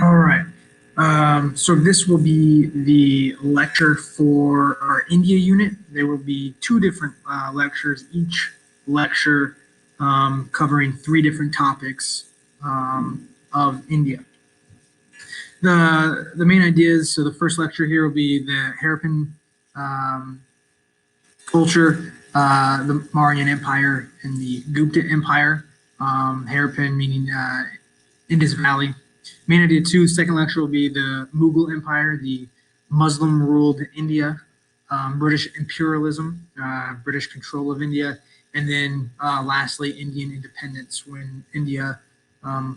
All right. So this will be the lecture for our India unit. There will be two different lectures, each lecture covering three different topics of India. The main ideas. So the first lecture here will be the Harappan um, culture, the Mauryan Empire, and the Gupta Empire. Harappan meaning Indus Valley. Main idea two, second lecture will be the Mughal Empire, the Muslim ruled India, British imperialism, British control of India, and then lastly, Indian independence when India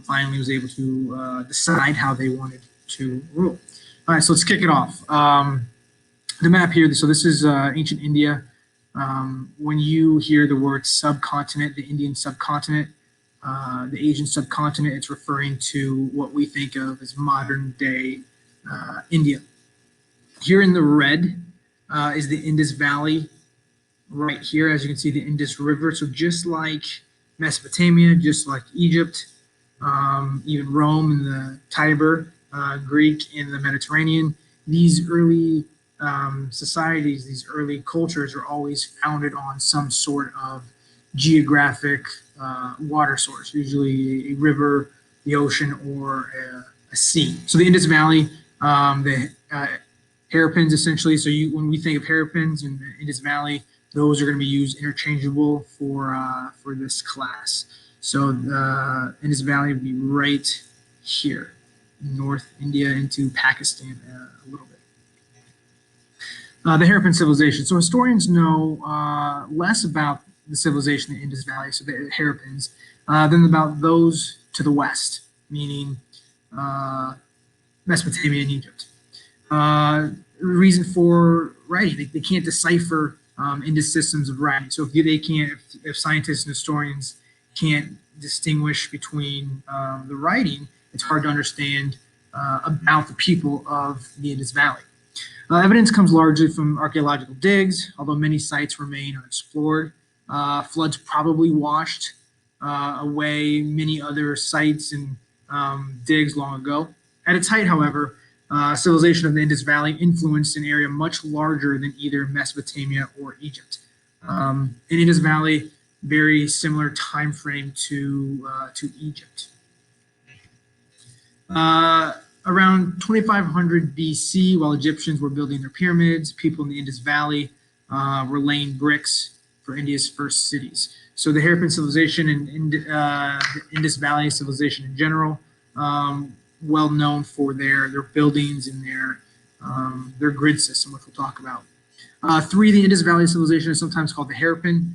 finally was able to decide how they wanted to rule. All right, so let's kick it off. The map here, so this is ancient India. When you hear the word subcontinent, the Indian subcontinent, the Asian subcontinent, it's referring to what we think of as modern day India. Here in the red is the Indus Valley. Right here, as you can see, the Indus River. So just like Mesopotamia, just like Egypt, even Rome and the Tiber, Greek in the Mediterranean, these early societies, these early cultures are always founded on some sort of geographic water source, usually a river, the ocean, or a sea. So the Indus Valley, the hairpins essentially. So when we think of hairpins in the Indus Valley, those are going to be used interchangeable for this class. So the Indus Valley would be right here, North India into Pakistan a little bit. The Harappan civilization. So historians know less about the civilization in the Indus Valley, so the Harappans, than about those to the west, meaning Mesopotamia and Egypt. Reason for writing, they can't decipher into systems of writing. So if scientists and historians can't distinguish between the writing, it's hard to understand about the people of the Indus Valley. Evidence comes largely from archaeological digs, although many sites remain unexplored. Floods probably washed away many other sites and digs long ago. At its height, however, civilization of the Indus Valley influenced an area much larger than either Mesopotamia or Egypt. In Indus Valley, very similar time frame to Egypt. Around 2500 BC, while Egyptians were building their pyramids, people in the Indus Valley were laying bricks for India's first cities. So the Harappan civilization and the Indus Valley civilization in general, well known for their buildings and their grid system, which we'll talk about. Three, the Indus Valley civilization is sometimes called the Harappan.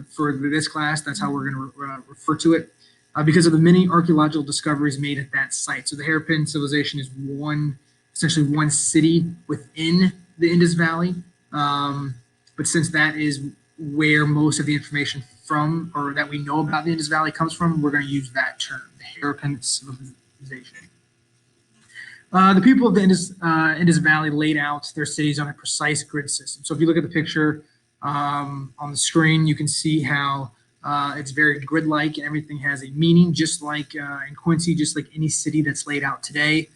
For this class, that's how we're going to refer to it. Because of the many archaeological discoveries made at that site. So the Harappan civilization is essentially one city within the Indus Valley. But since that is where most of the information from, or that we know about the Indus Valley comes from, we're going to use that term, the Harappan civilization. The people of the Indus Valley laid out their cities on a precise grid system. So if you look at the picture on the screen, you can see how it's very grid-like and everything has a meaning, just like in Quincy, just like any city that's laid out today.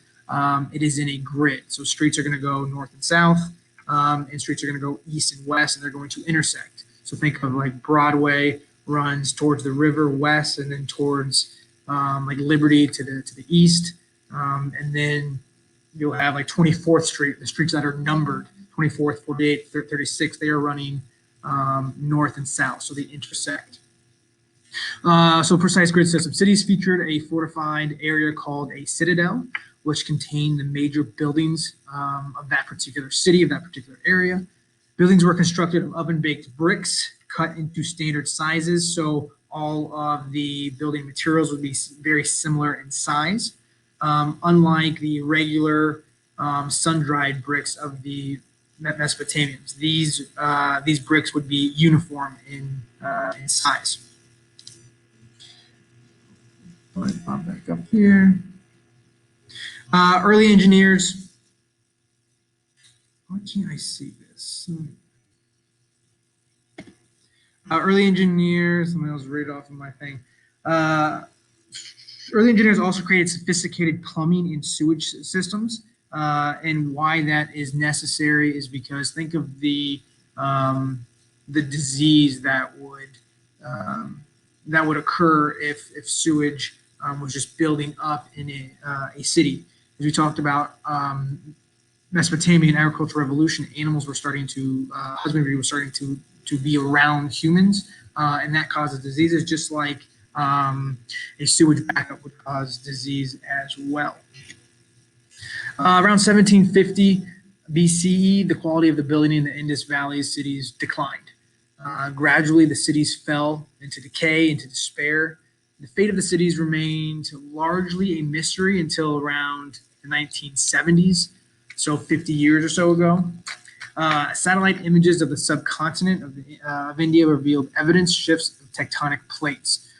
It is in a grid. So streets are going to go north and south, and streets are going to go east and west, and they're going to intersect. So think of like Broadway runs towards the river west, and then towards like Liberty to the east, and then you'll have like 24th Street, the streets that are numbered, 24th, 48th, 36th, they are running north and south, so they intersect. So precise grid system. Cities featured a fortified area called a citadel, which contained the major buildings of that particular city, of that particular area. Buildings were constructed of oven-baked bricks cut into standard sizes, so all of the building materials would be very similar in size. Unlike the regular sun-dried bricks of the Mesopotamians, these bricks would be uniform in size. Let's pop back up here. Early engineers. Why can't I see this? Early engineers. Something else read off of my thing. Early engineers also created sophisticated plumbing and sewage systems. And why that is necessary is because think of the disease that would occur if sewage was just building up in a city. As we talked about, Mesopotamian agricultural revolution, animals were starting to husbandry was starting to be around humans, and that causes diseases, just like a sewage backup would cause disease as well. Around 1750 BCE, the quality of the building in the Indus Valley cities declined. Gradually, the cities fell into decay, into despair. The fate of the cities remained largely a mystery until around the 1970s, so 50 years or so ago. Satellite images of the subcontinent of India revealed evidence shifts of tectonic plates.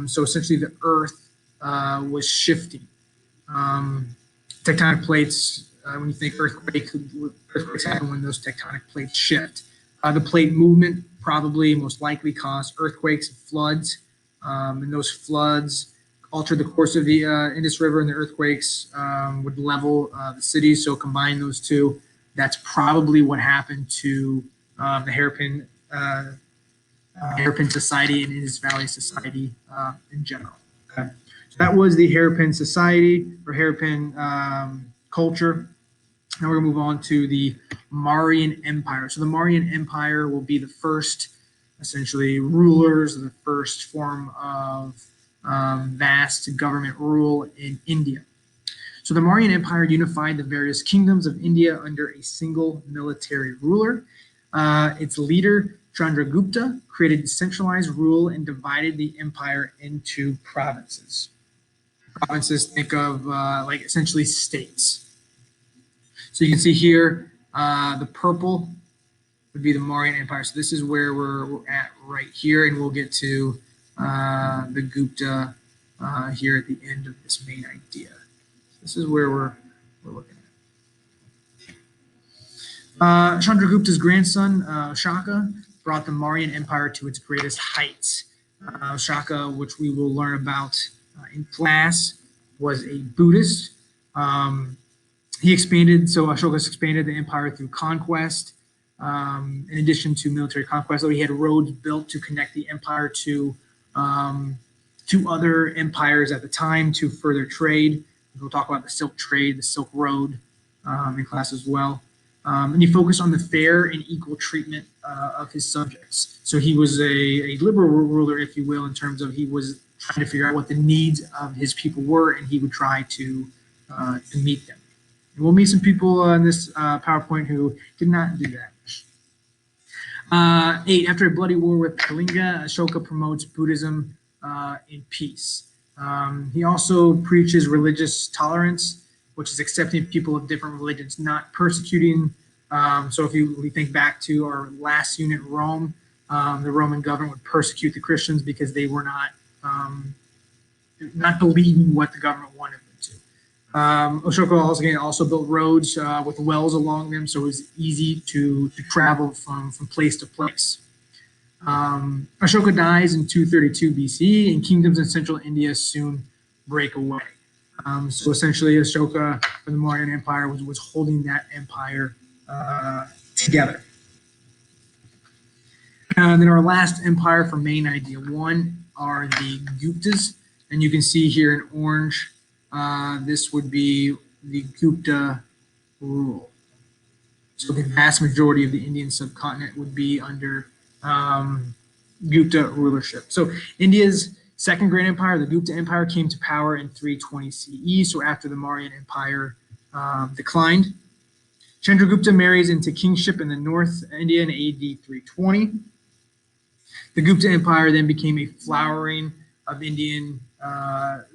So essentially, the Earth was shifting. Tectonic plates, when you think earthquakes happen when those tectonic plates shift. The plate movement probably most likely caused earthquakes and floods, and those floods altered the course of the Indus River, and the earthquakes would level the cities. So combine those two, that's probably what happened to the Hairpin Society and Indus Valley Society in general. Okay. So that was the Hairpin Society or Hairpin culture. Now we're going to move on to the Mauryan Empire. So the Mauryan Empire will be the first, essentially, rulers, the first form of vast government rule in India. So the Mauryan Empire unified the various kingdoms of India under a single military ruler. Its leader, Chandragupta, created centralized rule and divided the empire into provinces. Provinces, think of like essentially states. So you can see here, the purple would be the Mauryan Empire. So this is where we're at right here, and we'll get to the Gupta here at the end of this main idea. This is where we're looking at. Chandragupta's grandson, Ashoka, brought the Mauryan Empire to its greatest heights. Ashoka, which we will learn about in class, was a Buddhist. Ashoka expanded the empire through conquest. In addition to military conquest, so he had roads built to connect the empire to other empires at the time to further trade. We'll talk about the Silk Trade, the Silk Road in class as well. And he focused on the fair and equal treatment of his subjects. So he was a liberal ruler, if you will, in terms of he was trying to figure out what the needs of his people were, and he would try to meet them. And we'll meet some people in this PowerPoint who did not do that. 8. After a bloody war with Kalinga, Ashoka promotes Buddhism in peace. He also preaches religious tolerance, which is accepting people of different religions, not persecuting. So if we think back to our last unit, Rome, the Roman government would persecute the Christians because they were not believing what the government wanted them to. Ashoka also built roads with wells along them, so it was easy to travel from place to place. Ashoka dies in 232 BC, and kingdoms in central India soon break away. So essentially, Ashoka, or the Mauryan Empire, was holding that empire together. And then our last empire for main idea 1 are the Guptas, and you can see here in orange, this would be the Gupta rule. So the vast majority of the Indian subcontinent would be under Gupta rulership. So India's second great empire, the Gupta Empire, came to power in 320 CE, so after the Mauryan Empire declined. Chandragupta marries into kingship in the North India in AD 320. The Gupta Empire then became a flowering of Indian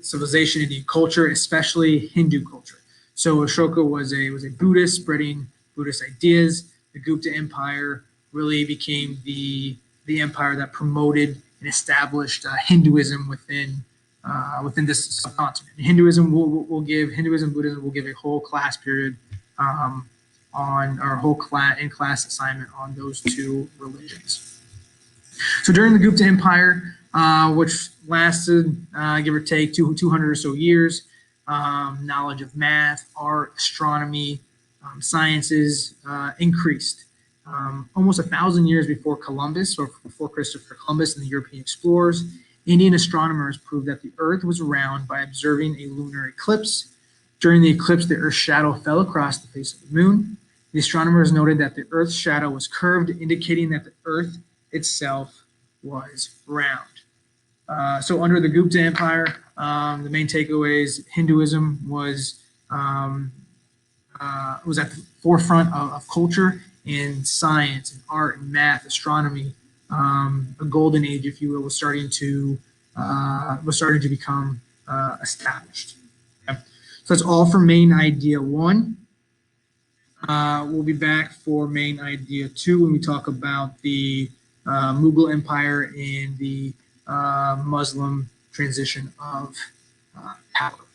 civilization, Indian culture, especially Hindu culture. So Ashoka was a Buddhist, spreading Buddhist ideas. The Gupta Empire really became the empire that promoted and established Hinduism within this subcontinent. Hinduism, Buddhism will give a whole class period on our whole class assignment on those two religions. So during the Gupta Empire, which lasted, give or take, 200 or so years. Knowledge of math, art, astronomy, sciences increased. Almost 1,000 years before Columbus, or before Christopher Columbus and the European explorers, Indian astronomers proved that the Earth was round by observing a lunar eclipse. During the eclipse, the Earth's shadow fell across the face of the moon. The astronomers noted that the Earth's shadow was curved, indicating that the Earth itself was round. So under the Gupta Empire, the main takeaways: Hinduism was at the forefront of culture and science and art and math, astronomy. A golden age, if you will, was starting to become established. Okay. So that's all for main idea 1. We'll be back for main idea 2 when we talk about the Mughal Empire and the Muslim transition of power.